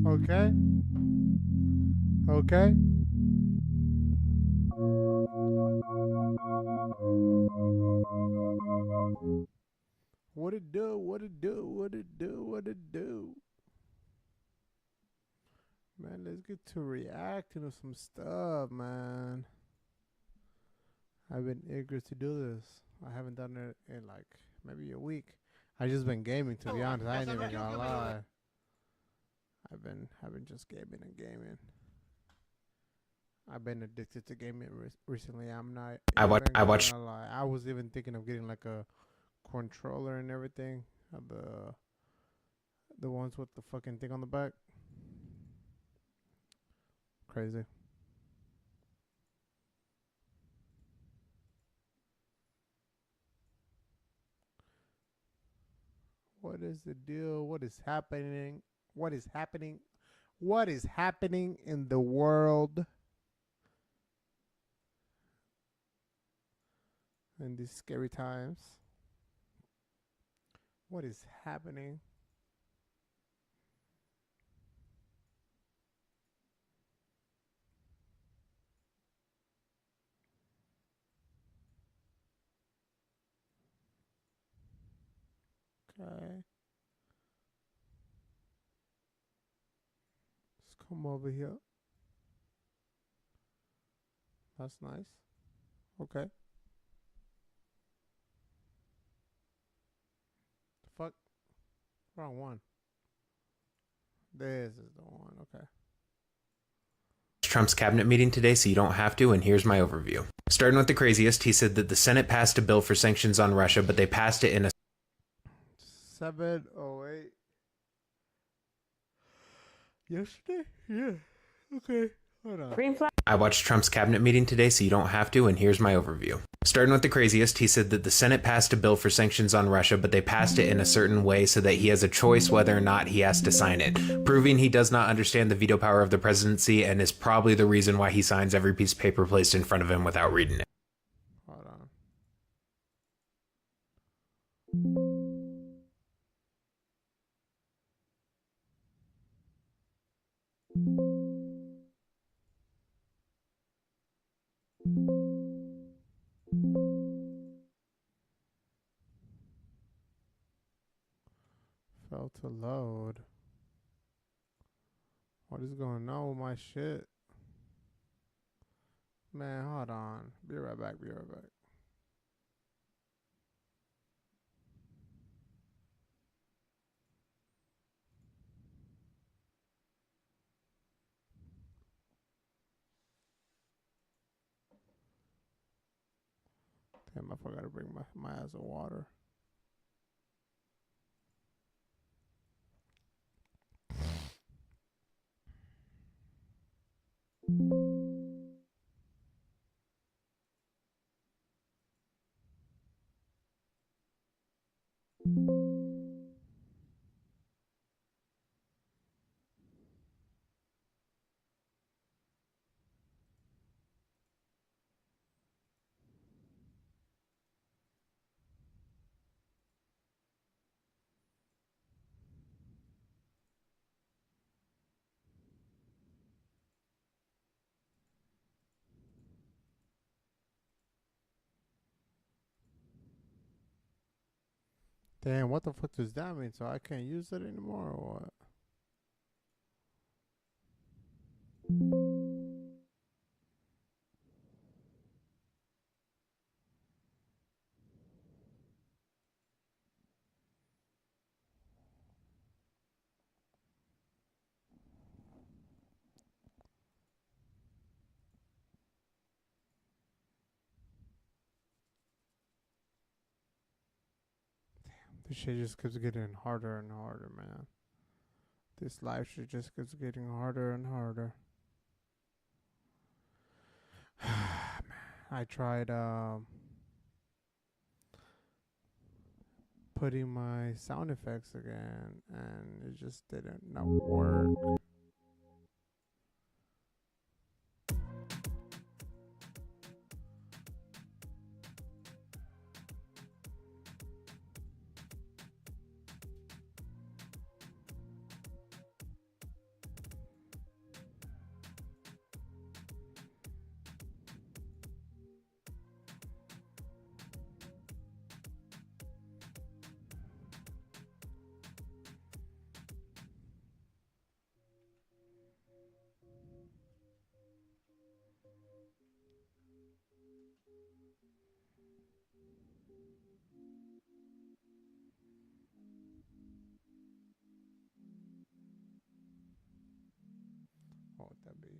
Okay. Okay. What it do? What it do? What it do? What it do? Man, let's get to reacting to some stuff, man. I've been eager to do this. I haven't done it in like maybe a week. I just been gaming, to be honest. I ain't even gonna lie. I've been just gaming and gaming. I've been addicted to gaming recently. I'm not. I watched. I was even thinking of getting like a controller and everything. The ones with the fucking thing on the back. Crazy. What is the deal? What is happening? What is happening? What is happening in the world in these scary times? What is happening? Okay. Let's come over here. That's nice. Okay. The fuck? Wrong one. This is the one. Okay. Trump's cabinet meeting today, so you don't have to, and here's my overview. Starting with the craziest, he said that the Senate passed a bill for sanctions on Russia, but they passed it in a 7:08. Yesterday? Yeah. Okay. Hold on. Green flag. I watched Trump's cabinet meeting today, so you don't have to, and here's my overview. Starting with the craziest, he said that the Senate passed a bill for sanctions on Russia, but they passed it in a certain way so that he has a choice whether or not he has to sign it, proving he does not understand the veto power of the presidency and is probably the reason why he signs every piece of paper placed in front of him without reading it. Hold on. Failed to load. What is going on with my shit? Man, hold on. Be right back. Be right back. Damn, I forgot to bring my ass of water. Damn, what the fuck does that mean? So I can't use it anymore or what? This shit just keeps getting harder and harder, man. This life shit just keeps getting harder and harder. I tried putting my sound effects again and it just didn't not work. What would that be?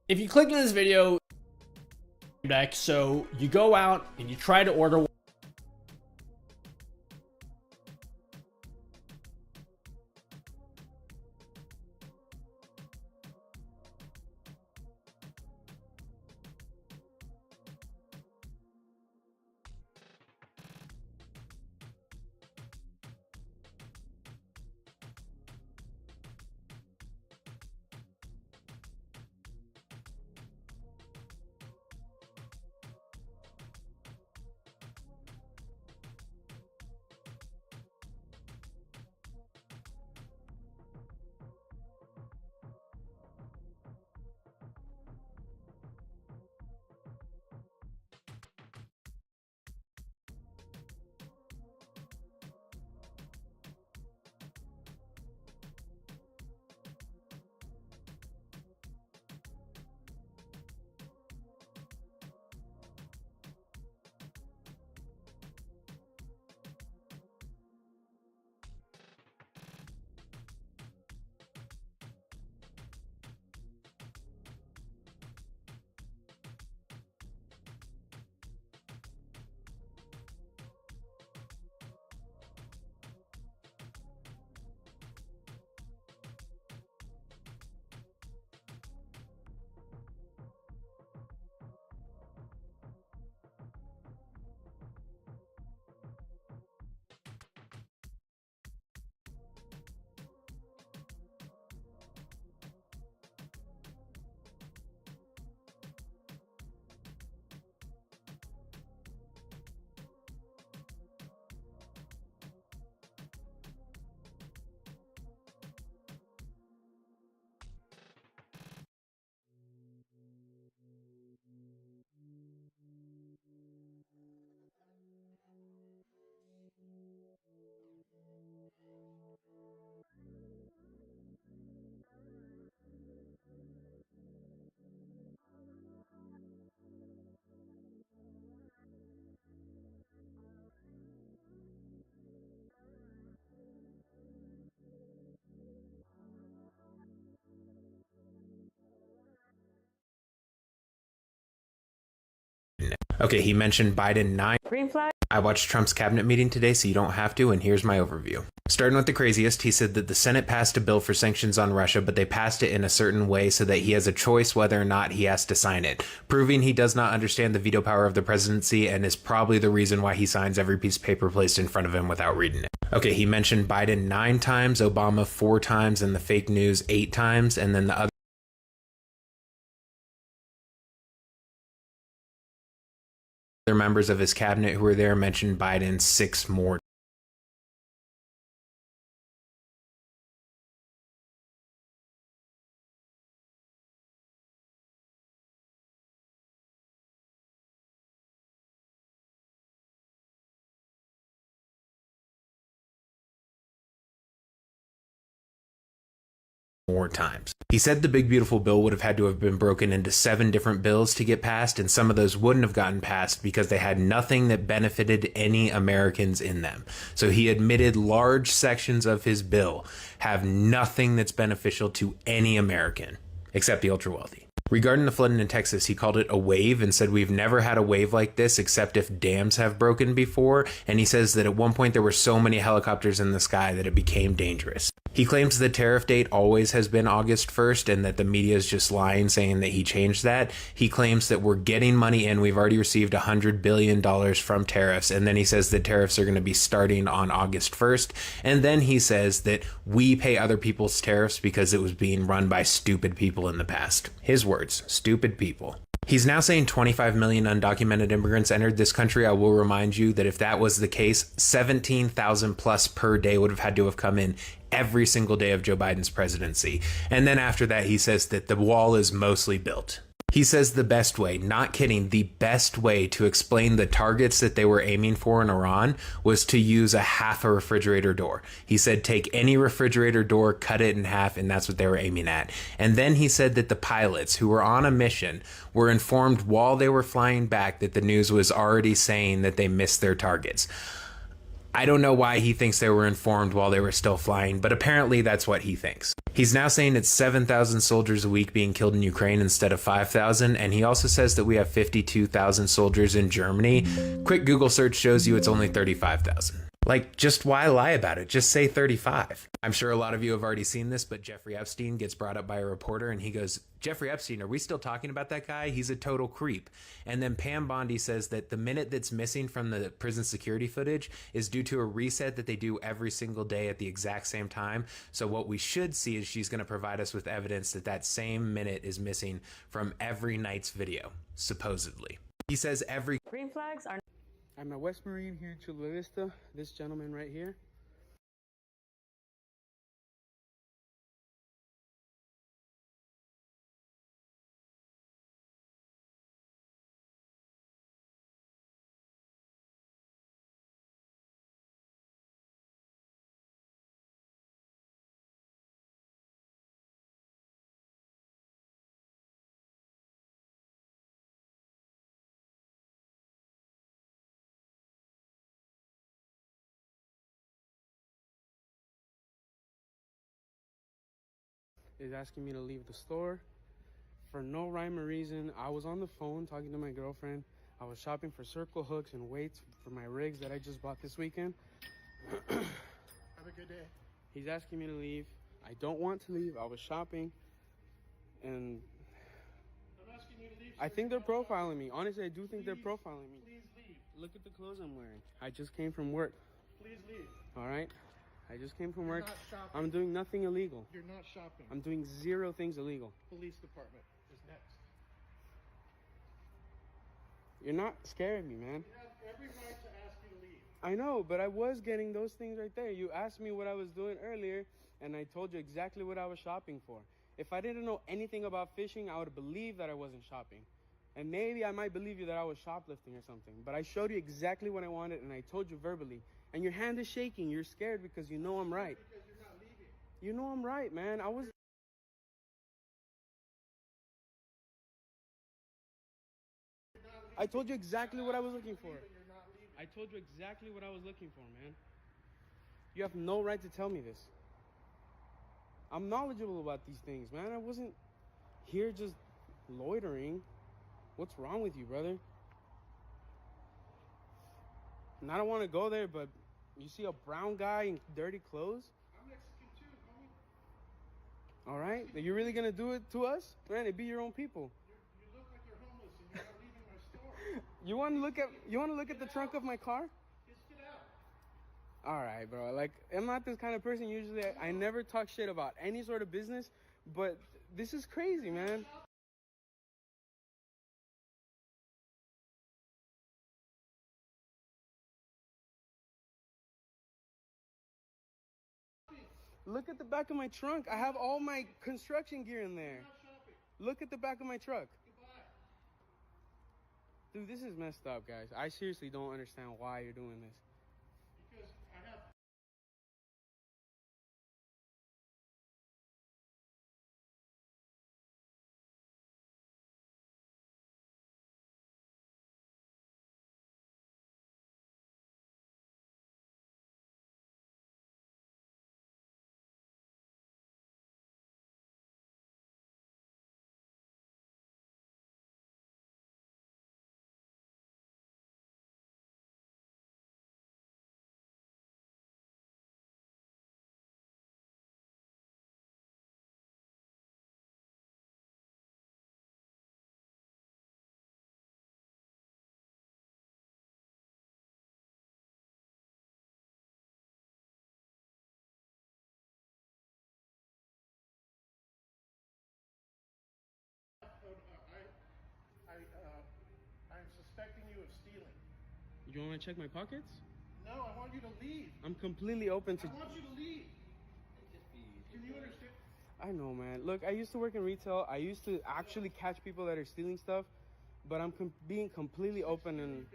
If you click on this video deck, so you go out and you try to order Okay, he mentioned Biden 9. Green flag? I watched Trump's cabinet meeting today, so you don't have to, and here's my overview. Starting with the craziest, he said that the Senate passed a bill for sanctions on Russia, but they passed it in a certain way so that he has a choice whether or not he has to sign it, proving he does not understand the veto power of the presidency and is probably the reason why he signs every piece of paper placed in front of him without reading it. Okay, he mentioned Biden 9 times, Obama 4 times, and the fake news 8 times, and then the other members of his cabinet who were there mentioned Biden 6 more times. He said the big beautiful bill would have had to have been broken into 7 different bills to get passed, and some of those wouldn't have gotten passed because they had nothing that benefited any Americans in them. So he admitted large sections of his bill have nothing that's beneficial to any American except the ultra wealthy. Regarding the flooding in Texas, he called it a wave and said we've never had a wave like this except if dams have broken before, and he says that at one point there were so many helicopters in the sky that it became dangerous. He claims the tariff date always has been August 1st and that the media is just lying saying that he changed that. He claims that we're getting money in. We've already received $100 billion from tariffs, and then he says that tariffs are going to be starting on August 1st, and then he says that we pay other people's tariffs because it was being run by stupid people in the past. His words, stupid people. He's now saying 25 million undocumented immigrants entered this country. I will remind you that if that was the case, 17,000 plus per day would have had to have come in every single day of Joe Biden's presidency. And then after that, he says that the wall is mostly built. He says the best way, not kidding, the best way to explain the targets that they were aiming for in Iran was to use a half a refrigerator door. He said take any refrigerator door, cut it in half, and that's what they were aiming at. And then he said that the pilots who were on a mission were informed while they were flying back that the news was already saying that they missed their targets. I don't know why he thinks they were informed while they were still flying, but apparently that's what he thinks. He's now saying it's 7,000 soldiers a week being killed in Ukraine instead of 5,000, and he also says that we have 52,000 soldiers in Germany. Quick Google search shows you it's only 35,000. Like, just why lie about it? Just say 35. I'm sure a lot of you have already seen this, but Jeffrey Epstein gets brought up by a reporter and he goes, Jeffrey Epstein, are we still talking about that guy? He's a total creep. And then Pam Bondi says that the minute that's missing from the prison security footage is due to a reset that they do every single day at the exact same time. So what we should see is she's going to provide us with evidence that that same minute is missing from every night's video, supposedly. He says every Green flags are... I'm a West Marine here in Chula Vista. This gentleman right here. Is asking me to leave the store for no rhyme or reason. I was on the phone talking to my girlfriend. I was shopping for circle hooks and weights for my rigs that I just bought this weekend. Have a good day. He's asking me to leave. I don't want to leave. I was shopping and I'm asking you to leave. I think they're profiling me. Honestly, I do think they're profiling me. Please leave. Look at the clothes I'm wearing. I just came from work. Please leave. All right? I just came from You're work. not shopping. I'm doing nothing illegal. You're not shopping. I'm doing 0 things illegal. Police department is next. You're not scaring me, man. You have every right to ask you to leave. I know, but I was getting those things right there. You asked me what I was doing earlier, and I told you exactly what I was shopping for. If I didn't know anything about fishing, I would believe that I wasn't shopping. And maybe I might believe you that I was shoplifting or something. But I showed you exactly what I wanted, and I told you verbally. And your hand is shaking. You're scared because you know I'm right. Because you're not leaving. You know I'm right, man. I told you exactly what I was looking for. I told you exactly what I was looking for, man. You have no right to tell me this. I'm knowledgeable about these things, man. I wasn't here just loitering. What's wrong with you, brother? And I don't want to go there, but you see a brown guy in dirty clothes? I'm Mexican too, homie. All right, are you really gonna do it to us? Man, it be your own people. You look like you're homeless and you're not leaving my store. You want to look at the trunk of my car? Just get out. All right, bro. Like, I'm not this kind of person. Usually, I never talk shit about any sort of business, but this is crazy, man. Look at the back of my trunk. I have all my construction gear in there. Look at the back of my truck. Dude, this is messed up, guys. I seriously don't understand why you're doing this. Because I have. I'm suspecting you of stealing. You want to check my pockets? No, I want you to leave. I'm completely open to. I want you to leave. Can you understand? I know, man. Look, I used to work in retail. I used to actually catch people that are stealing stuff, but I'm being completely open. And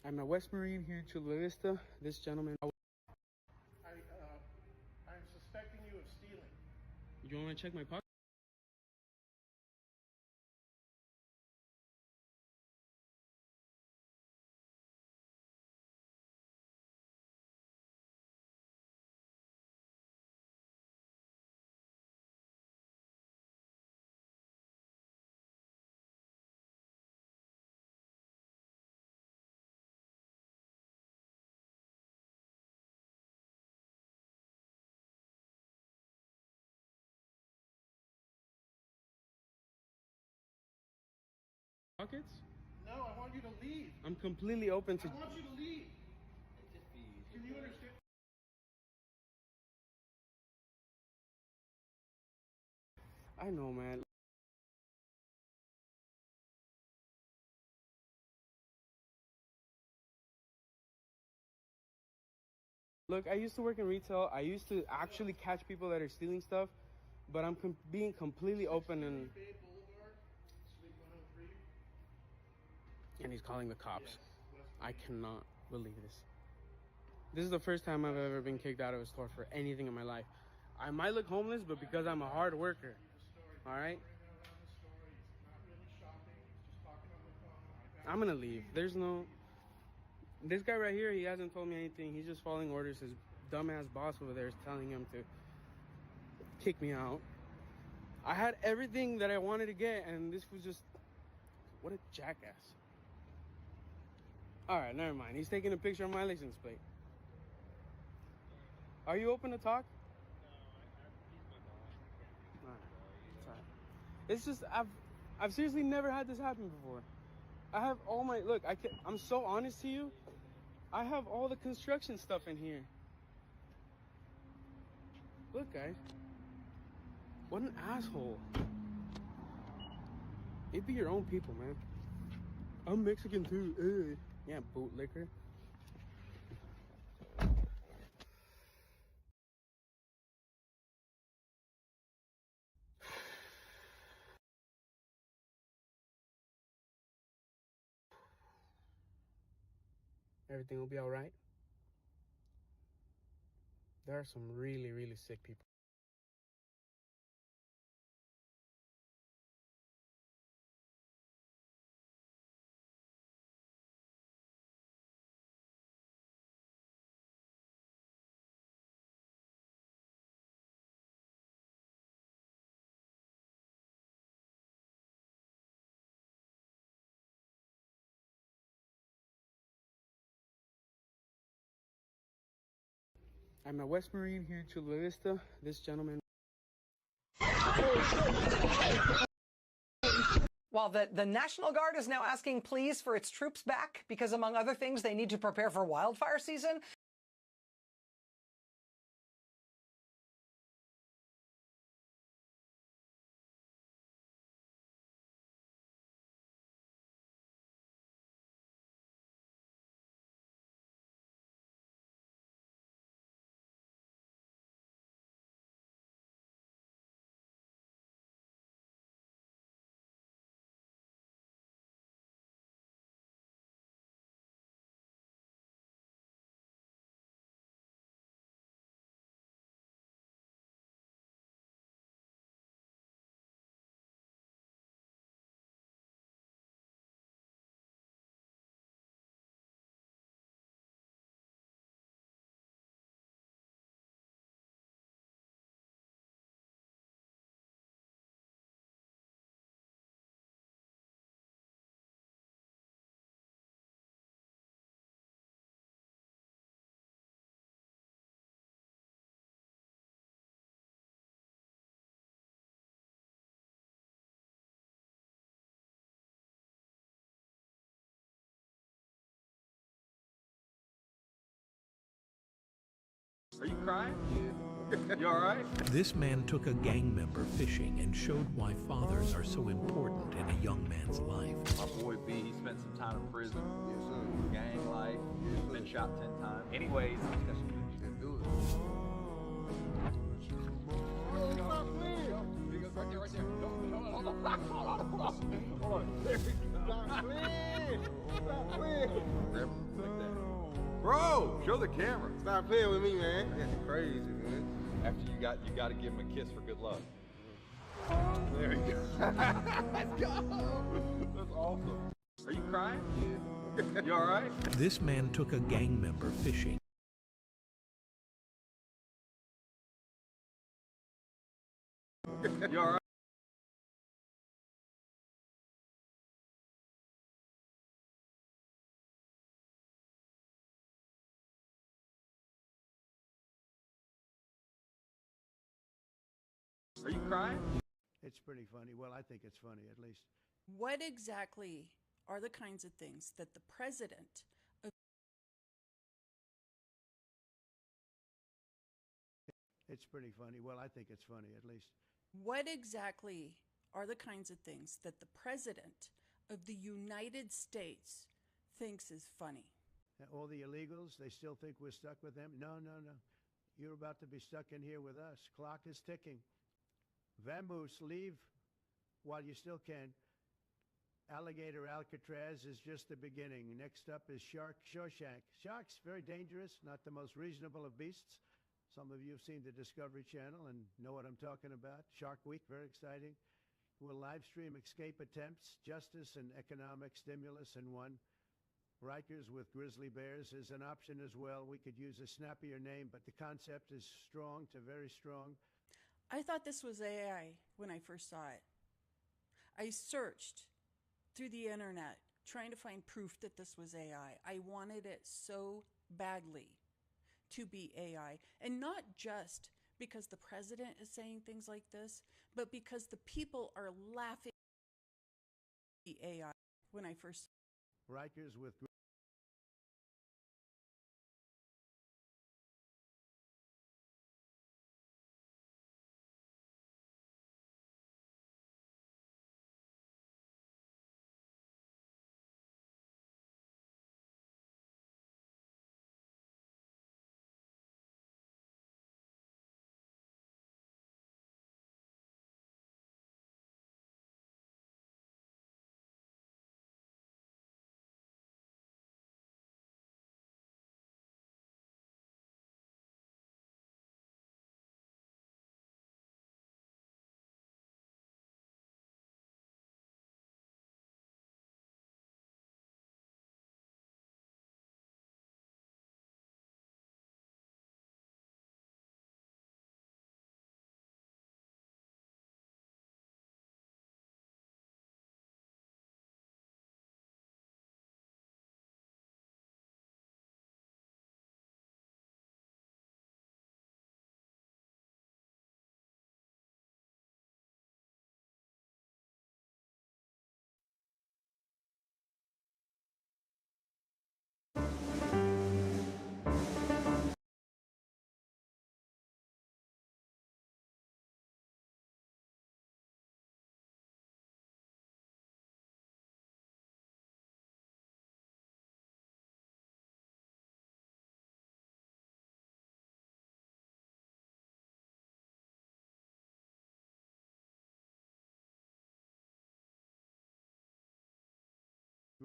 I'm at West Marine here, Chula Vista. This gentleman. I'm suspecting you of stealing. You want to check my pockets? Pockets? No, I want you to leave. I'm completely open to. I want you to leave. Can you understand? I know, man. Look, I used to work in retail. I used to actually catch people that are stealing stuff, but I'm being completely open. And he's calling the cops. I cannot believe this. This is the first time I've ever been kicked out of a store for anything in my life. I might look homeless, but because I'm a hard worker. All right? I'm gonna leave. There's no. This guy right here, he hasn't told me anything. He's just following orders. His dumbass boss over there is telling him to kick me out. I had everything that I wanted to get, and this was just. What a jackass. Alright, never mind. He's taking a picture of my license plate. Are you open to talk? No, it's just I've seriously never had this happen before. I have all my look. I'm so honest to you. I have all the construction stuff in here. Look, guys. What an asshole. It'd be your own people, man. I'm Mexican too. Ugh. Yeah, bootlicker. Everything will be all right. There are some really, really sick people. I'm a West Marine here in Chula Vista. This gentleman. While the National Guard is now asking pleas for its troops back because, among other things, they need to prepare for wildfire season. Are you crying? You all right? This man took a gang member fishing and showed why fathers are so important in a young man's life. My boy B, he spent some time in prison. Yes, sir. Gang life. Been shot 10 times. Anyways, let's do it. Right there. Hold on. Bro, show the camera. Stop playing with me, man. That's crazy, man. After you got to give him a kiss for good luck. There you go. Let's go. That's awesome. Are you crying? You all right? This man took a gang member fishing. You all right? Are you crying? It's pretty funny. Well, I think it's funny, at least. What exactly are the kinds of things that the president of It's pretty funny. Well, I think it's funny, at least. What exactly are the kinds of things that the president of the United States thinks is funny? All the illegals, they still think we're stuck with them? No. You're about to be stuck in here with us. Clock is ticking. Vamoose, leave while you still can. Alligator Alcatraz is just the beginning. Next up is Shark Shawshank. Sharks, very dangerous, not the most reasonable of beasts. Some of you have seen the Discovery Channel and know what I'm talking about. Shark Week, very exciting. We'll live stream escape attempts, justice and economic stimulus in one. Rikers with grizzly bears is an option as well. We could use a snappier name, but the concept is strong to very strong. I thought this was AI when I first saw it. I searched through the internet trying to find proof that this was AI. I wanted it so badly to be AI, and not just because the president is saying things like this, but because the people are laughing at the AI when I first Rikers with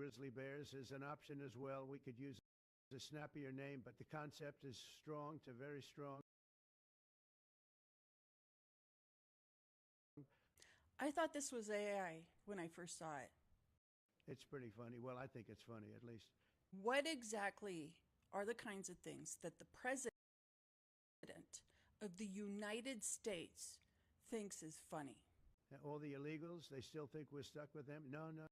grizzly bears is an option as well. We could use a snappier name, but the concept is strong to very strong. I thought this was AI when I first saw it. It's pretty funny. Well, I think it's funny, at least. What exactly are the kinds of things that the president of the United States thinks is funny? All the illegals, they still think we're stuck with them? No, no.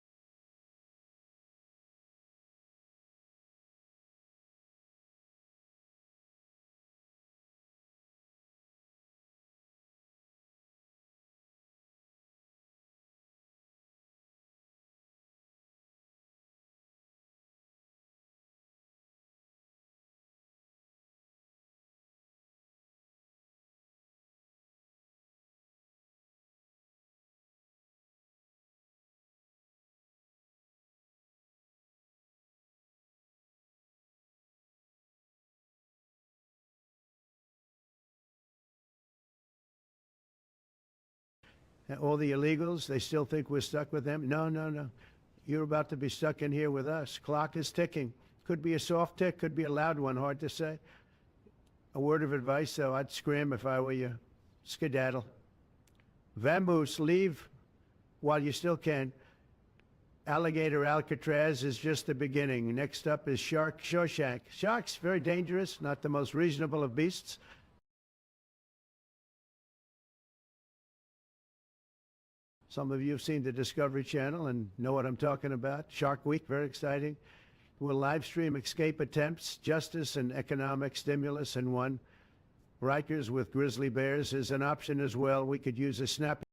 All the illegals, they still think we're stuck with them? No, no, no. You're about to be stuck in here with us. Clock is ticking. Could be a soft tick, could be a loud one, hard to say. A word of advice, though, I'd scram if I were you. Skedaddle. Vamoose, leave while you still can. Alligator Alcatraz is just the beginning. Next up is Shark Shawshank. Sharks, very dangerous, not the most reasonable of beasts. Some of you have seen the Discovery Channel and know what I'm talking about. Shark Week, very exciting. We'll live stream escape attempts, justice and economic stimulus in one. Rikers with grizzly bears is an option as well. We could use a snap.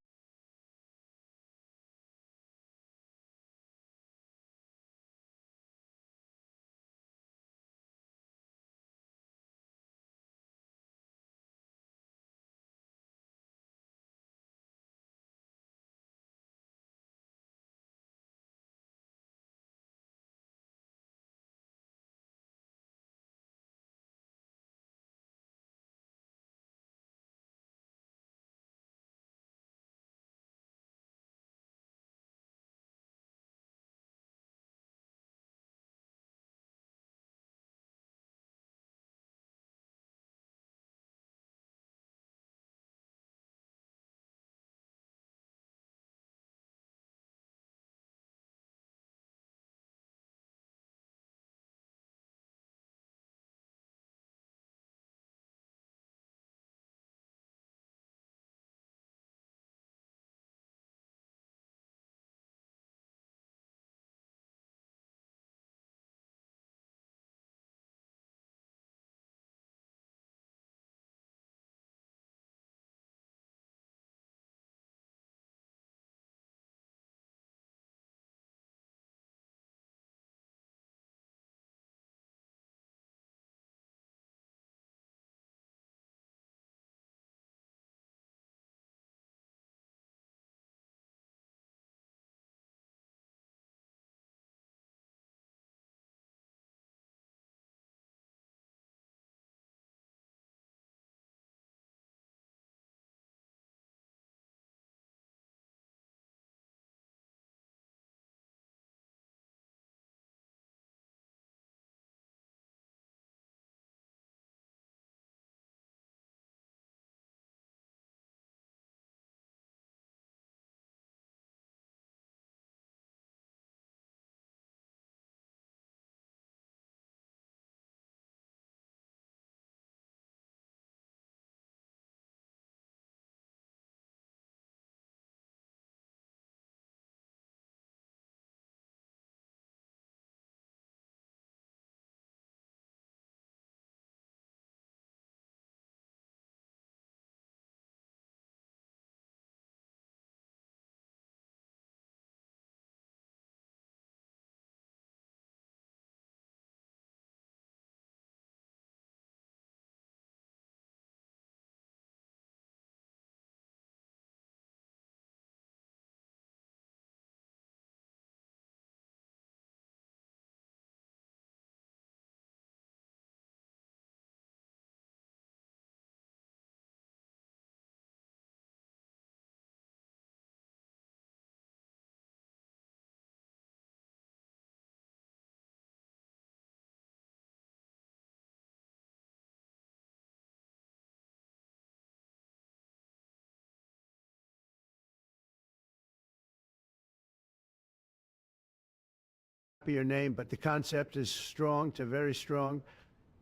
your name, but the concept is strong to very strong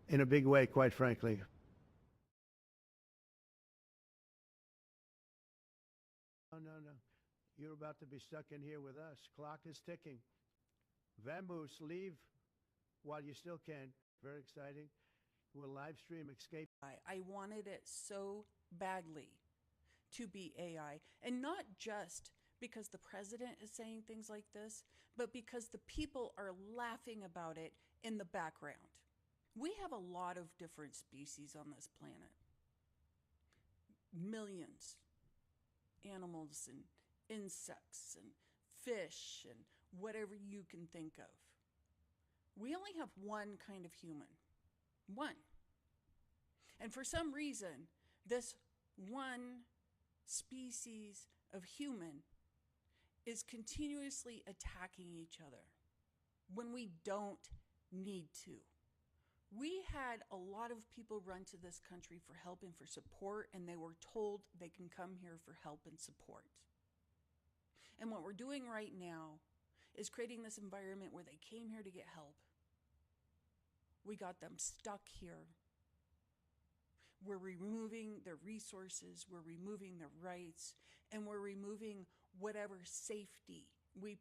in a big way, quite frankly. No. You're about to be stuck in here with us. Clock is ticking. Vamoose, leave while you still can. Very exciting. We'll live stream Escape. I wanted it so badly to be AI, and not just because the president is saying things like this, but because the people are laughing about it in the background. We have a lot of different species on this planet. Millions. Animals and insects and fish and whatever you can think of. We only have one kind of human. One. And for some reason, this one species of human is continuously attacking each other when we don't need to. We had a lot of people run to this country for help and for support, and they were told they can come here for help and support. And what we're doing right now is creating this environment where they came here to get help. We got them stuck here. We're removing their resources, we're removing their rights, and we're removing whatever safety we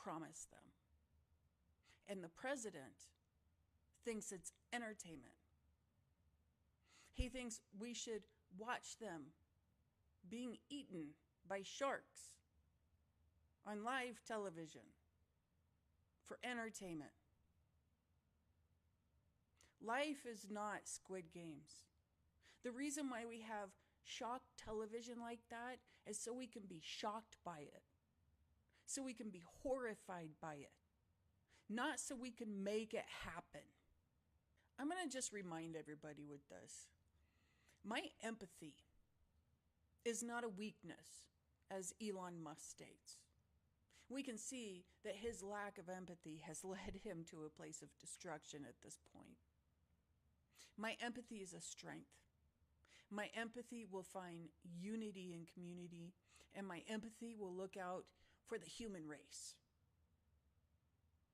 promise them. And the president thinks it's entertainment. He thinks we should watch them being eaten by sharks on live television for entertainment. Life is not Squid Games. The reason why we have shock television like that is so we can be shocked by it. So we can be horrified by it. Not so we can make it happen. I'm going to just remind everybody with this. My empathy is not a weakness, as Elon Musk states. We can see that his lack of empathy has led him to a place of destruction at this point. My empathy is a strength. My empathy will find unity in community, and my empathy will look out for the human race.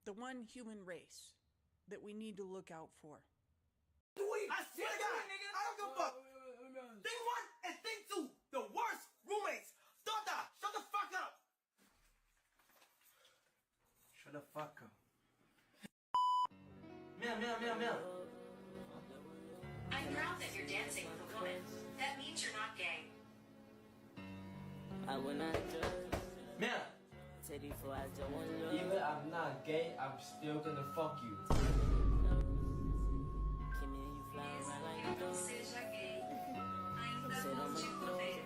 The one human race that we need to look out for. I swear to God, nigga, I don't give a fuck. Thing one and thing two, the worst roommates. Stop that. Shut the fuck up. Shut the fuck up. Meow. I'm proud that you're dancing with a woman. That means you're not gay. I will not Meow. Even I'm not gay, I'm still gonna fuck you. Eu não seja gay. Ainda vou te comer.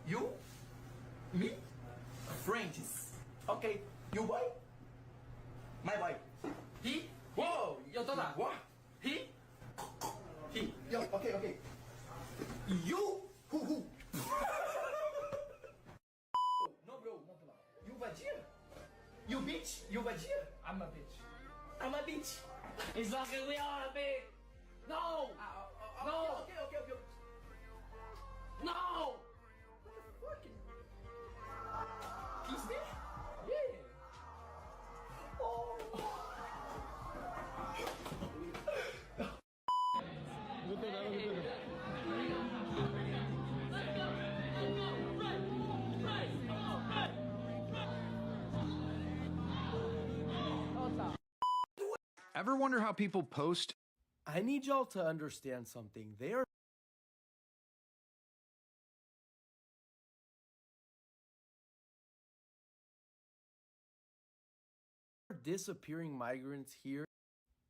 You? Me? Friends. Okay, you boy? My boy. He? Whoa! Yo, Tota. What? He? Yo, okay. You? Who? No, bro. You vadia? You bitch? You vadia? I'm a bitch. It's like we are a bitch. No! No! Okay. No! Fucking. ¿Viste? Yeah. Oh. Ever wonder how people post? I need y'all to understand something. They are disappearing migrants here.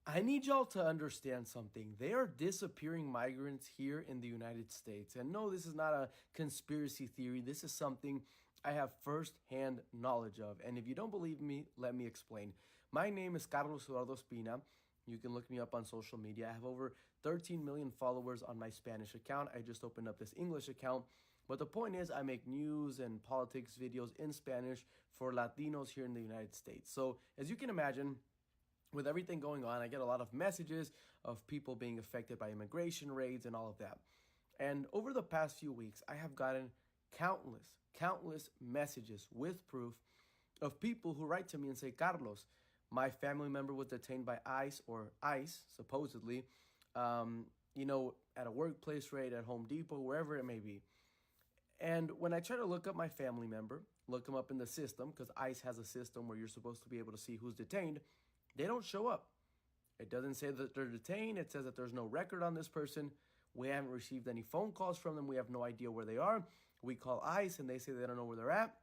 I need y'all to understand something. They are disappearing migrants here in the United States. And no, this is not a conspiracy theory. This is something I have first-hand knowledge of. And if you don't believe me, let me explain. My name is Carlos Eduardo Espina. You can look me up on social media. I have over 13 million followers on my Spanish account. I just opened up this English account. But the point is, I make news and politics videos in Spanish for Latinos here in the United States. So as you can imagine, with everything going on, I get a lot of messages of people being affected by immigration raids and all of that. And over the past few weeks, I have gotten countless messages with proof of people who write to me and say, Carlos, my family member was detained by ICE, or ICE, supposedly, at a workplace raid, at Home Depot, wherever it may be. And when I try to look up my family member, look them up in the system, because ICE has a system where you're supposed to be able to see who's detained, they don't show up. It doesn't say that they're detained. It says that there's no record on this person. We haven't received any phone calls from them. We have no idea where they are. We call ICE and they say they don't know where they're at.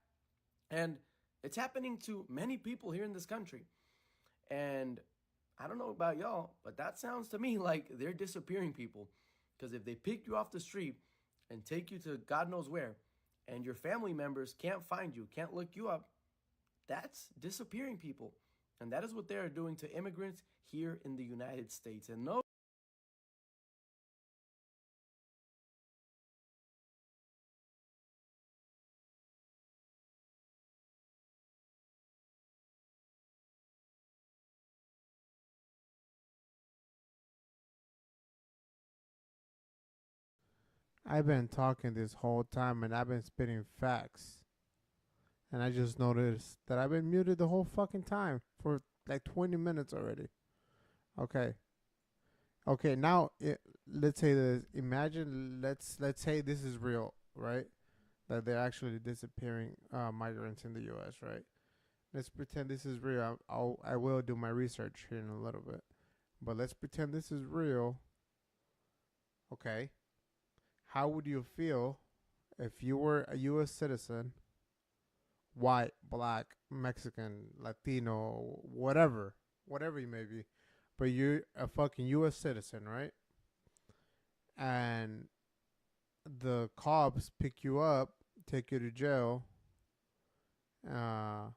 And it's happening to many people here in this country. And I don't know about y'all, but that sounds to me like they're disappearing people. Because if they pick you off the street and take you to God knows where, and your family members can't find you, can't look you up, that's disappearing people. And that is what they are doing to immigrants here in the United States. And no, I've been talking this whole time and I've been spitting facts. And I just noticed that I've been muted the whole fucking time for like 20 minutes already. Okay. Okay, now let's say this. Imagine, let's say this is real, right? That they're actually disappearing migrants in the U.S., right? Let's pretend this is real. I will do my research here in a little bit. But let's pretend this is real. Okay. How would you feel if you were a U.S. citizen, white, black, Mexican, Latino, whatever you may be, but you're a fucking U.S. citizen, right? And the cops pick you up, take you to jail, or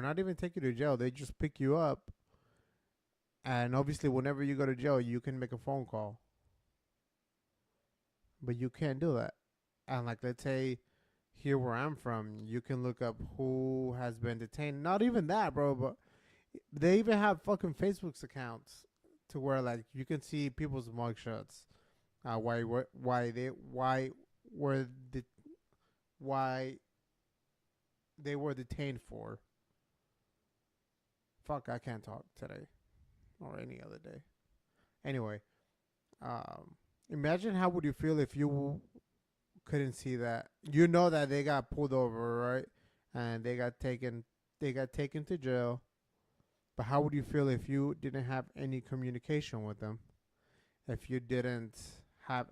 not even take you to jail, they just pick you up, and obviously whenever you go to jail, you can make a phone call. But you can't do that. And like, let's say here where I'm from, you can look up who has been detained. Not even that, bro, but they even have fucking Facebook's accounts to where like you can see people's mugshots. Why they were detained for. Fuck, I can't talk today or any other day. Anyway, imagine how would you feel if you couldn't see that. You know that they got pulled over, right? And they got taken to jail. But how would you feel if you didn't have any communication with them? If you didn't have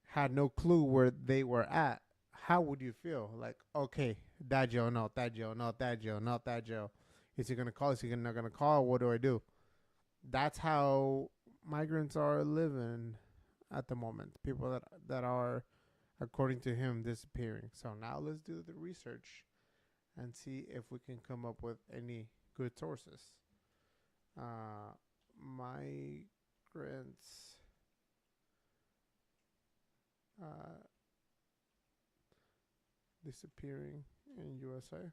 had no clue where they were at, how would you feel? Like, okay, that jail, not that jail, not that jail, not that jail. Is he gonna call? Is he not gonna call? What do I do? That's how migrants are living at the moment. People that are, according to him, disappearing. So now let's do the research and see if we can come up with any good sources. Migrants disappearing in USA.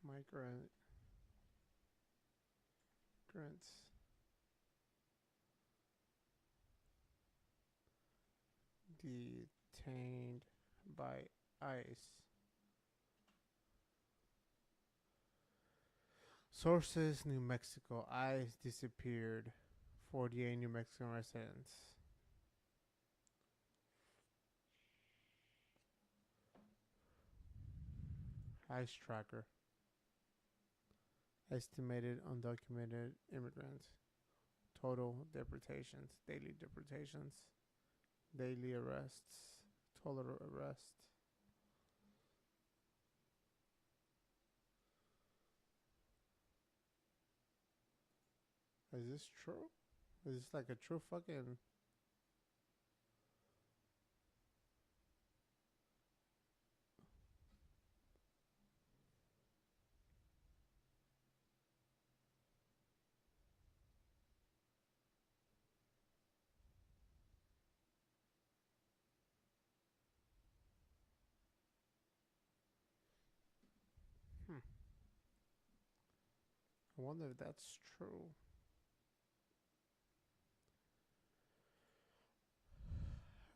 Migrant migrants detained by ICE. Sources: New Mexico. ICE disappeared 48 New Mexican residents. ICE tracker. Estimated undocumented immigrants. Total deportations. Daily deportations. Daily arrests. Total arrests. Is this true? Is this like a true fucking... I wonder if that's true.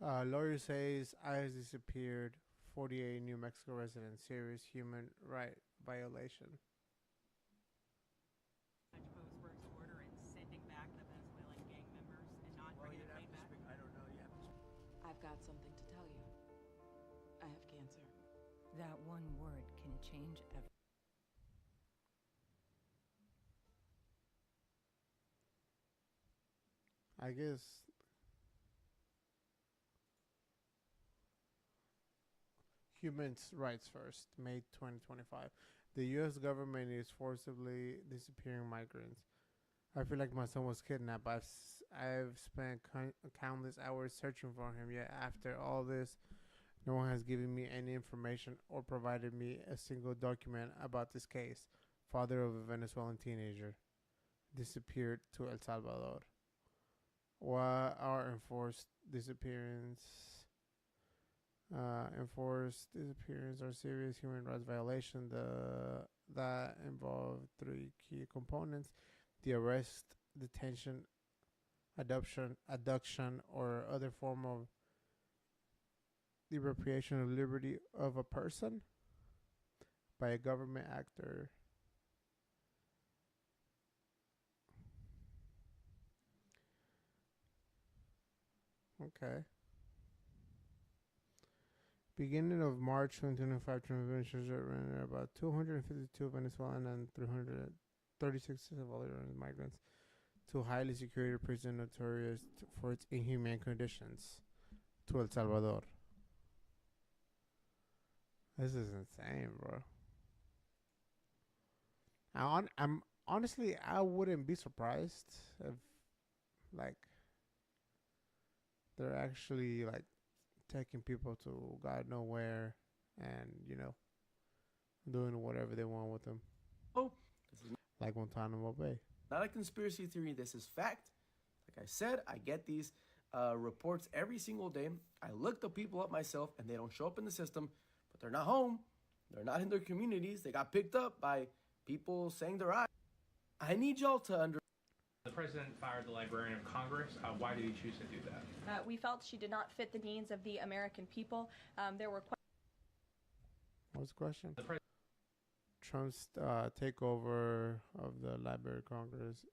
Lawyer says ICE disappeared 48 New Mexico residents. Serious human right violation. I've got something to tell you. I have cancer. That one word can change everything. I guess human rights first. May 2025. The U.S. government is forcibly disappearing migrants. I feel like my son was kidnapped. I've spent countless hours searching for him. Yet after all this, no one has given me any information or provided me a single document about this case. Father of a Venezuelan teenager disappeared to El Salvador. What are enforced disappearance? Enforced disappearance are serious human rights violation. That involve three key components: the arrest, detention, abduction, or other form of deprivation of liberty of a person by a government actor. Okay. Beginning of March 2025, about 252 Venezuelan and 336 Salvadoran migrants to highly secure prison notorious for its inhumane conditions to El Salvador. This is insane, bro. I'm honestly, I wouldn't be surprised if, like, they're actually like taking people to God know where, and doing whatever they want with them. Oh, this is like Guantanamo Bay. Not a conspiracy theory. This is fact. Like I said, I get these reports every single day. I look the people up myself, and they don't show up in the system, but they're not home. They're not in their communities. They got picked up by people saying they're out. I need y'all to understand. The president fired the Librarian of Congress. Why did he choose to do that? We felt she did not fit the needs of the American people. There were What's the question? Trump's takeover of the Library of Congress.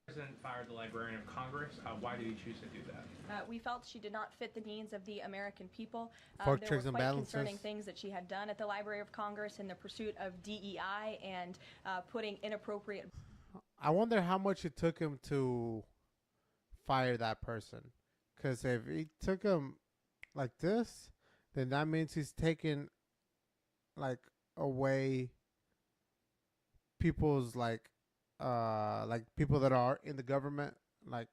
The president fired the Librarian of Congress. Why did he choose to do that? We felt she did not fit the needs of the American people. For There were checks and quite balances. concerning things that she had done at the Library of Congress in the pursuit of DEI and putting inappropriate... I wonder how much it took him to fire that person. Because if he took him like this, then that means he's taking like away people's like people that are in the government. Like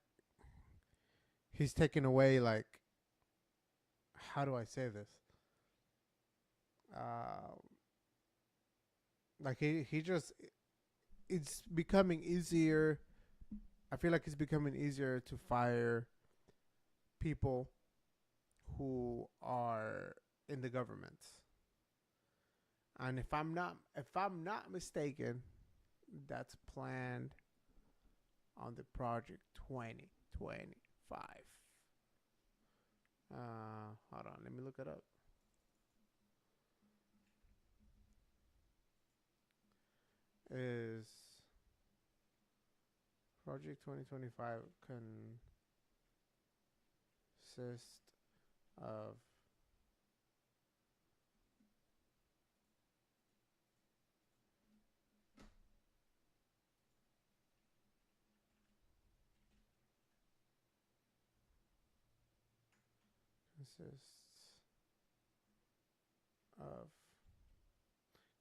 he's taking away like, how do I say this? Like he just, it's becoming easier. I feel like it's becoming easier to fire people who are in the government. And if I'm not mistaken, that's planned on the Project 2025. Hold on, let me look it up. Is Project 2025 consist of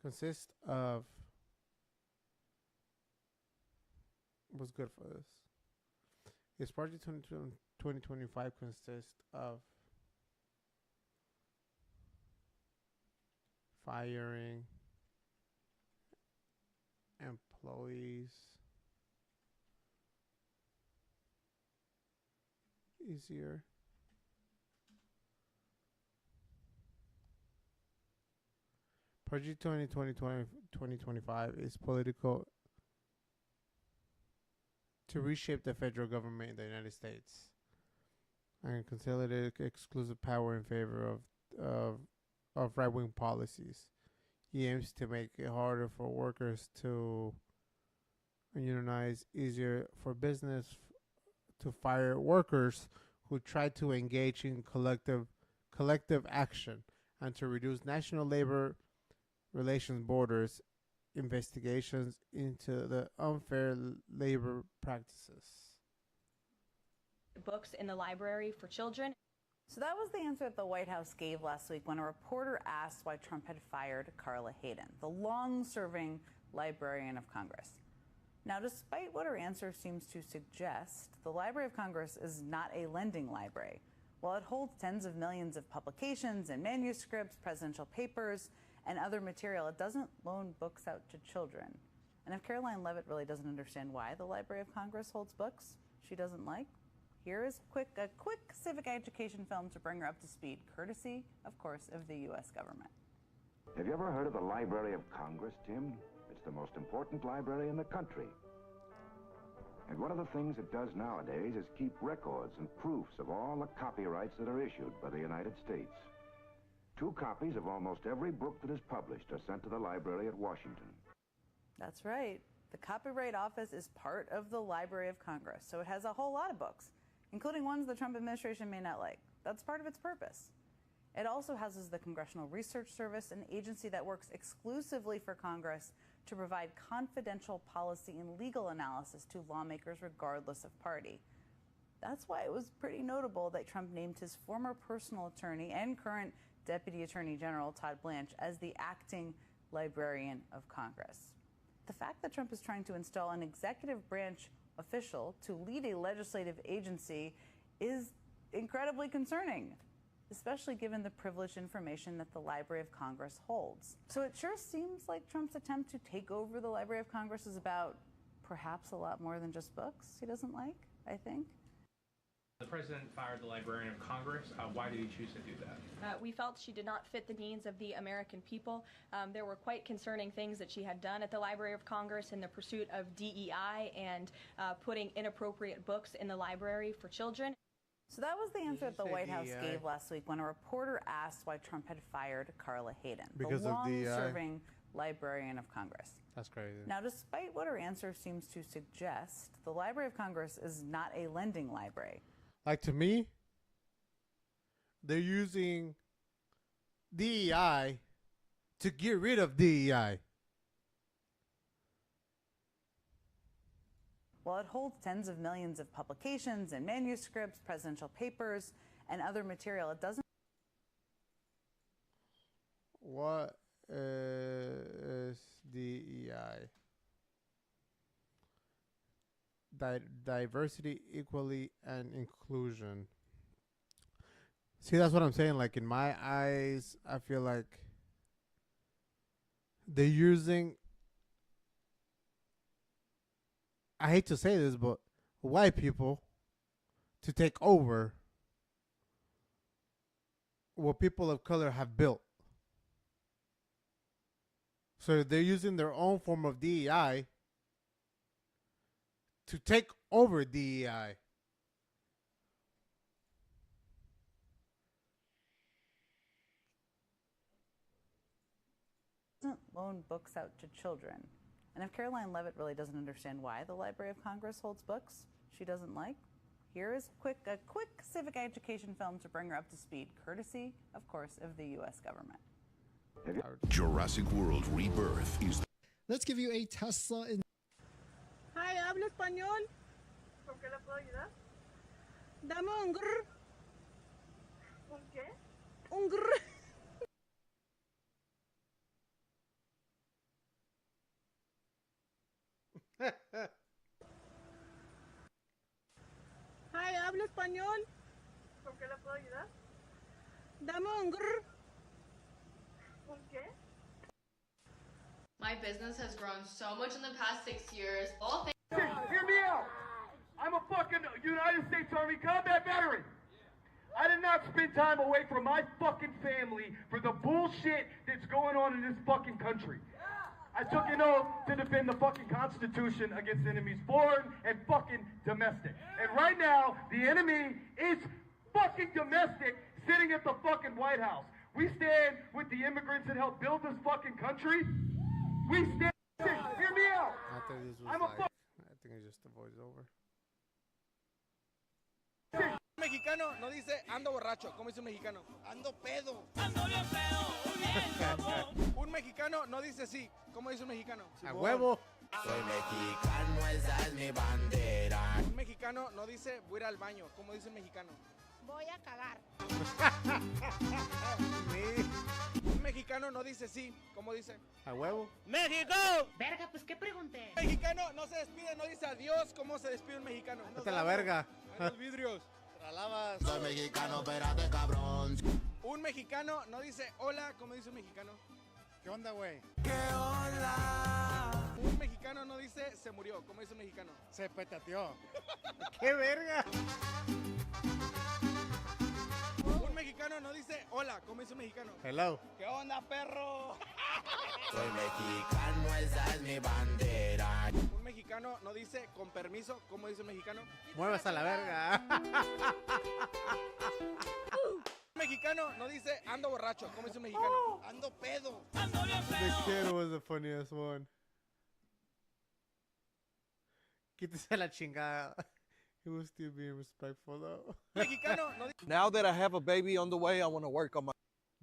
consist of what's good for this. Is Project 2025 consist of firing employees easier? Project 2025 is political to reshape the federal government in the United States and consolidate exclusive power in favor of right-wing policies. He aims to make it harder for workers to unionize, easier for business to fire workers who try to engage in collective action, and to reduce national labor relations borders investigations into the unfair labor practices. Books in the library for children. So that was the answer that the White House gave last week when a reporter asked why Trump had fired Carla Hayden, the long-serving Librarian of Congress. Now, despite what her answer seems to suggest, the Library of Congress is not a lending library. While it holds tens of millions of publications and manuscripts, presidential papers, and other material, it doesn't loan books out to children. And if Caroline Levitt really doesn't understand why the Library of Congress holds books she doesn't like, here is a quick civic education film to bring her up to speed, courtesy, of course, of the U.S. government. Have you ever heard of the Library of Congress, Tim? It's the most important library in the country. And one of the things it does nowadays is keep records and proofs of all the copyrights that are issued by the United States. 2 copies of almost every book that is published are sent to the library at Washington. That's right. The Copyright Office is part of the Library of Congress, so it has a whole lot of books, including ones the Trump administration may not like. That's part of its purpose. It also houses the Congressional Research Service, an agency that works exclusively for Congress to provide confidential policy and legal analysis to lawmakers regardless of party. That's why it was pretty notable that Trump named his former personal attorney and current Deputy Attorney General Todd Blanche as the acting Librarian of Congress. The fact that Trump is trying to install an executive branch official to lead a legislative agency is incredibly concerning, especially given the privileged information that the Library of Congress holds. So it sure seems like Trump's attempt to take over the Library of Congress is about perhaps a lot more than just books he doesn't like, I think. The president fired the Librarian of Congress. Why did he choose to do that? We felt she did not fit the needs of the American people. There were quite concerning things that she had done at the Library of Congress in the pursuit of DEI and putting inappropriate books in the library for children. So that was the answer that the White House gave last week when a reporter asked why Trump had fired Carla Hayden, Because the of DEI? long-serving Librarian of Congress. That's crazy. Now, despite what her answer seems to suggest, the Library of Congress is not a lending library. Like, to me, they're using DEI to get rid of DEI. While it holds tens of millions of publications and manuscripts, presidential papers, and other material, it doesn't. What is DEI? Diversity, equality, and inclusion. See, that's what I'm saying. Like, in my eyes, I feel like they're using, I hate to say this, but white people to take over what people of color have built. So they're using their own form of DEI to take over DEI. Doesn't loan books out to children. And if Caroline Levitt really doesn't understand why the Library of Congress holds books she doesn't like, here is a quick civic education film to bring her up to speed, courtesy, of course, of the U.S. government. Jurassic World Rebirth is. Let's give you a Tesla in. Hi, hablo español. ¿Con qué le puedo ayudar? Dame un grr. ¿Un qué? Un grr. Hi, hablo español. ¿Con qué le puedo ayudar? Dame un grr. ¿Un qué? My business has grown so much in the past 6 years. All thanks. Hear me out. I'm a fucking United States Army combat veteran. I did not spend time away from my fucking family for the bullshit that's going on in this fucking country. I took an oath to defend the fucking Constitution against enemies foreign and fucking domestic. And right now, the enemy is fucking domestic, sitting at the fucking White House. We stand with the immigrants that helped build this fucking country. We stand. Hear me out. I thought this was I'm like, I think it's just the voiceover. Mexicano no dice ando borracho, ¿cómo dice un mexicano? Ando pedo. Ando bien pedo. Un mexicano no dice sí, ¿cómo dice un mexicano? A huevo. Soy mexicano, esa es mi bandera. Un mexicano no dice voy a ir al baño, ¿cómo dice un mexicano? Voy a cagar. Un mexicano no dice sí, ¿cómo dice? A huevo. ¡México! Verga, pues qué pregunté. Un mexicano no se despide, no dice adiós, ¿cómo se despide un mexicano? Vete a la verga. En los vidrios. Tralabas. Soy mexicano, espérate, cabrón. Un mexicano no dice hola, ¿cómo dice un mexicano? ¿Qué onda, güey? ¿Qué onda? Un mexicano no dice se murió, ¿cómo dice un mexicano? Se petateó. ¡Qué verga! Un mexicano no dice hola, ¿cómo dice un mexicano? Hello. ¿Qué onda, perro? Soy mexicano, esa es mi bandera. Un mexicano no dice con permiso, ¿cómo dice un mexicano? Muevas a la verga. Un mexicano no dice ando borracho, ¿cómo dice un mexicano? Ando pedo. Ando bien The kid was the funniest one. Quítese la chingada. He was still being respectful though. Mexicano no dice. Now that I have a baby on the way, I want to work on my.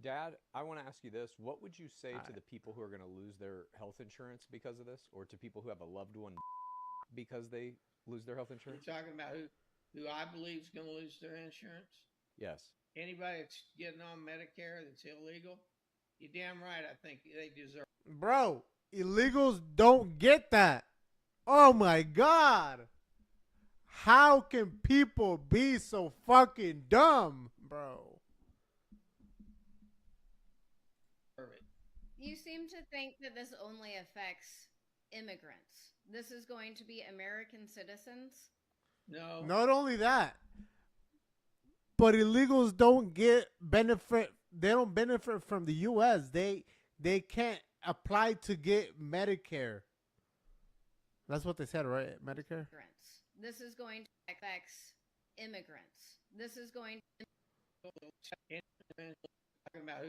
Dad, I want to ask you this. What would you say to the people who are going to lose their health insurance because of this? Or to people who have a loved one because they lose their health insurance? You're talking about who I believe is going to lose their insurance? Yes. Anybody that's getting on Medicare that's illegal? You're damn right. I think they deserve. Bro, illegals don't get that. Oh my God. How can people be so fucking dumb, bro? You seem to think that this only affects immigrants. This is going to be American citizens? No. Not only that, but illegals don't get benefit. They don't benefit from the U.S. They can't apply to get Medicare. That's what they said, right? Medicare? This is going to affect immigrants. This is going to... Talking about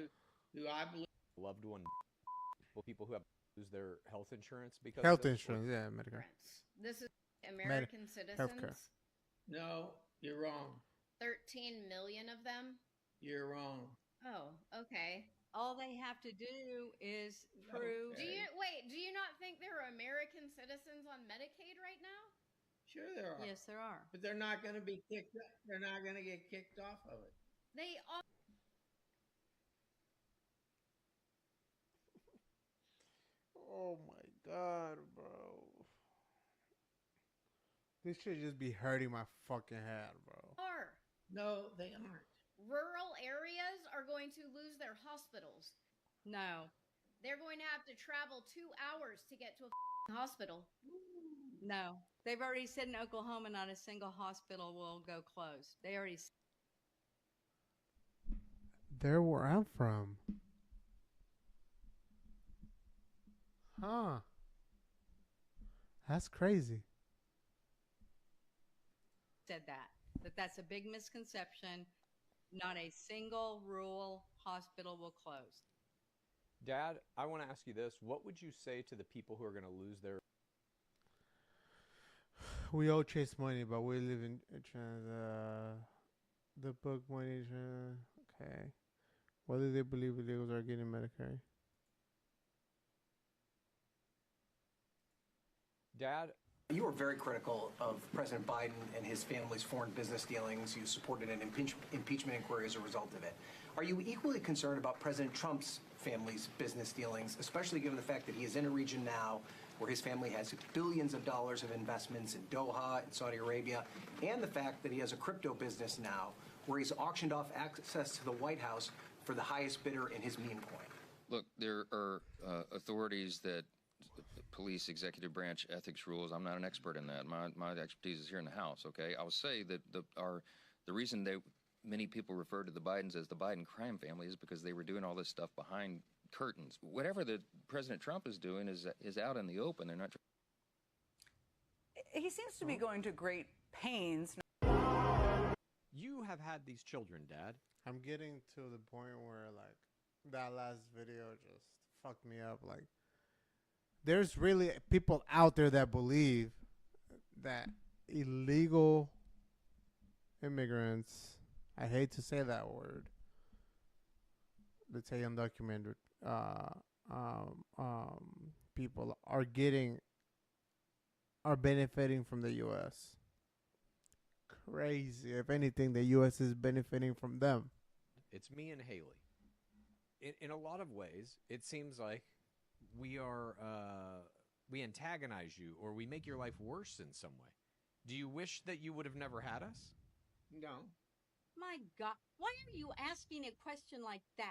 who I believe. Loved one. People who have lose their health insurance because Health of this? insurance, yeah, Medicare. This is American citizens? Healthcare. No, you're wrong. 13 million of them? You're wrong. Oh, okay. All they have to do is prove. Do you not think there are American citizens on Medicaid right now? Sure there are. Yes, there are. But they're not going to be kicked. They're not going to get kicked off of it. They all. Oh my God, bro. This should just be hurting my fucking head, bro. Are. No, they aren't. Rural areas are going to lose their hospitals. No. They're going to have to travel 2 hours to get to a hospital. No. They've already said in Oklahoma not a single hospital will go closed. They already said. They're where I'm from. Huh. That's crazy. said that that's a big misconception. Not a single rural hospital will close. Dad, I want to ask you this. What would you say to the people who are going to lose their... We all chase money, but we live in the book money. Okay. Why do they believe illegals are getting Medicare? Dad, you were very critical of President Biden and his family's foreign business dealings. You supported an impeachment inquiry as a result of it. Are you equally concerned about President Trump's family's business dealings, especially given the fact that he is in a region now where his family has billions of dollars of investments in Doha and Saudi Arabia, and the fact that he has a crypto business now where he's auctioned off access to the White House for the highest bidder in his meme coin? Look, there are authorities that police executive branch ethics rules. I'm not an expert in that. My expertise is here in the House, okay? I'll say that the reason many people refer to the Bidens as the Biden crime family is because they were doing all this stuff behind curtains. Whatever that President Trump is doing is out in the open. They're not. He seems to be going to great pains. you have had these children, Dad. I'm getting to the point where, like, that last video just fucked me up. Like, there's really people out there that believe that illegal immigrants, I hate to say that word, let's say undocumented people are benefiting from the U.S. Crazy. If anything, the U.S. is benefiting from them. It's me and Haley. In a lot of ways, it seems like we antagonize you, or we make your life worse in some way. Do you wish that you would have never had us? No. My God, why are you asking a question like that?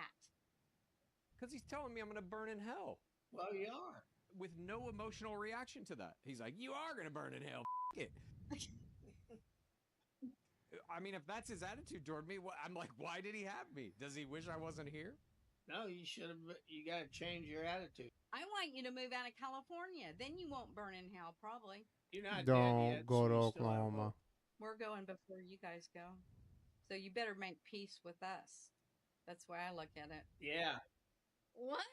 Because he's telling me I'm going to burn in hell. Well, you are. With no emotional reaction to that. He's like, you are going to burn in hell. F it. I mean, if that's his attitude toward me, I'm like, why did he have me? Does he wish I wasn't here? No, you should have. You got to change your attitude. I want you to move out of California. Then you won't burn in hell, probably. You're not Don't dead yet, go so to you still have Oklahoma. hope. We're going before you guys go. So you better make peace with us. That's the way I look at it. Yeah. What?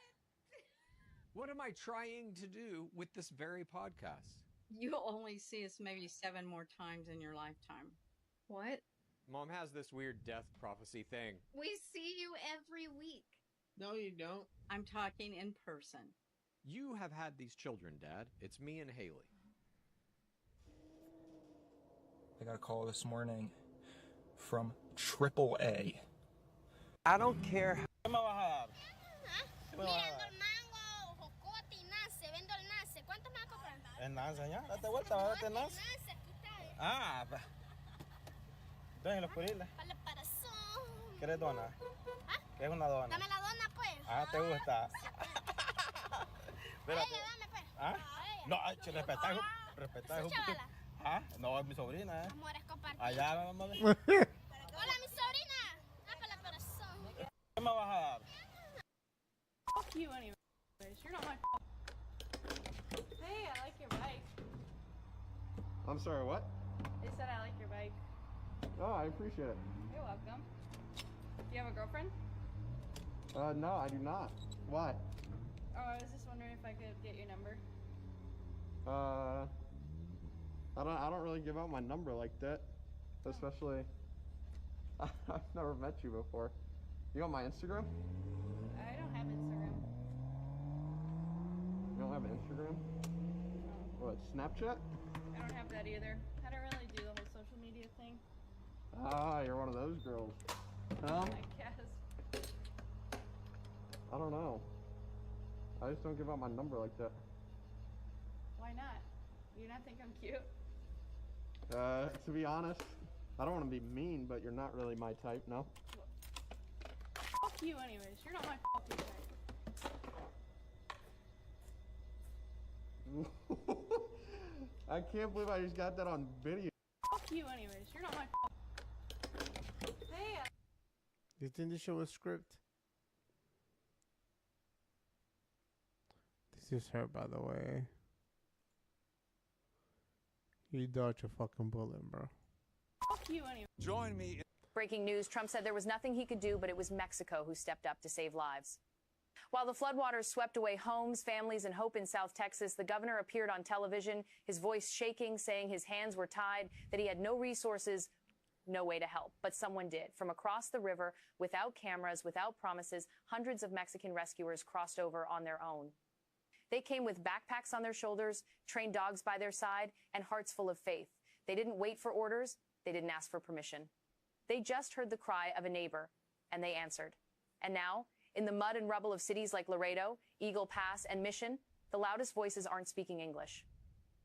What am I trying to do with this very podcast? You'll only see us maybe 7 more times in your lifetime. What? Mom has this weird death prophecy thing. We see you every week. No, you don't. I'm talking in person. You have had these children, Dad. It's me and Haley. I got a call this morning from AAA. I don't care. ¿Qué me vas a dar? Mirando el mango, jocote y nace, vendo el nace. ¿Cuánto me vas a comprar? El nace, ya. Date vuelta, date el nace. Nace, aquí está. Ah, entonces los curiles. Para el corazón. ¿Quieres dona? ¿Ah? ¿Qué es una dona? Dame la dona, pues. Ah, ¿te gusta? A ella, dame, pues. ¿Ah? A ella. No, respetá. ¿Su chavala? Ah, no, es mi sobrina, Amores compartidos. Allá, vamos a ver. Hola, mi sobrina. Dame el corazón. ¿Qué me vas a dar? Fuck you anyways. You're not my Hey, I like your bike. I'm sorry, what? They said I like your bike. Oh, I appreciate it. You're welcome. Do you have a girlfriend? No, I do not. Why? Oh, I was just wondering if I could get your number. I don't really give out my number like that. Especially, I've never met you before. You got my Instagram? I don't have Instagram. You don't have Instagram? What, Snapchat? I don't have that either. I don't really do the whole social media thing. Ah, you're one of those girls. Huh? I guess. I don't know. I just don't give out my number like that. Why not? You not think I'm cute? To be honest, I don't want to be mean, but you're not really my type, no? Fuck you anyways. You're not my fucking type. I can't believe I just got that on video. Fuck you anyways. You're not my Hey. You think this show was script? This is her, by the way. You dodged a fucking bullet, bro. you anyway. Join me. Breaking news, Trump said there was nothing he could do, but it was Mexico who stepped up to save lives. While the floodwaters swept away homes, families, and hope in South Texas, the governor appeared on television, his voice shaking, saying his hands were tied, that he had no resources, no way to help. But someone did. From across the river, without cameras, without promises, hundreds of Mexican rescuers crossed over on their own. They came with backpacks on their shoulders, trained dogs by their side, and hearts full of faith. They didn't wait for orders. They didn't ask for permission. They just heard the cry of a neighbor, and they answered. And now, in the mud and rubble of cities like Laredo, Eagle Pass, and Mission, the loudest voices aren't speaking English.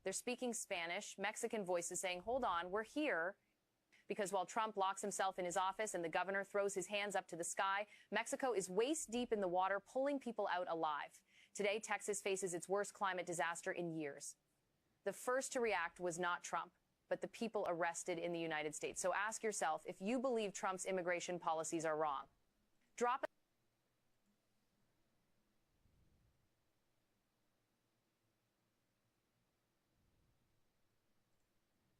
They're speaking Spanish, Mexican voices saying, hold on, we're here. Because while Trump locks himself in his office and the governor throws his hands up to the sky, Mexico is waist deep in the water, pulling people out alive. Today, Texas faces its worst climate disaster in years. The first to react was not Trump, but the people arrested in the United States. So ask yourself if you believe Trump's immigration policies are wrong. Drop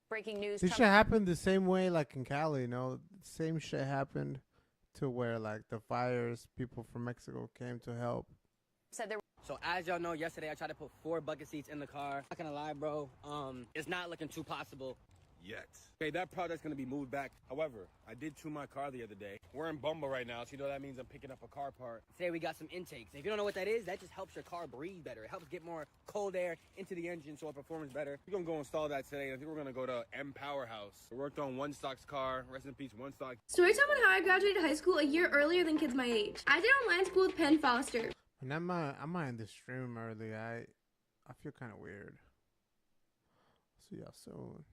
Breaking news. This shit happened the same way like in Cali, you know? Same shit happened to where like the fires, people from Mexico came to help. Said there. So as y'all know, yesterday I tried to put 4 bucket seats in the car. Not gonna lie, bro. It's not looking too possible. Yet. Okay, that project's gonna be moved back. However, I did tune my car the other day. We're in Bumble right now, so you know that means I'm picking up a car part. Today we got some intakes. If you don't know what that is, that just helps your car breathe better. It helps get more cold air into the engine so it performs better. We're gonna go install that today. I think we're gonna go to M Powerhouse. We worked on One Stock's car. Rest in peace, One Stock. Story time on how I graduated high school a year earlier than kids my age. I did online school with Penn Foster. And I'm not in the stream early. I feel kind of weird. See y'all soon.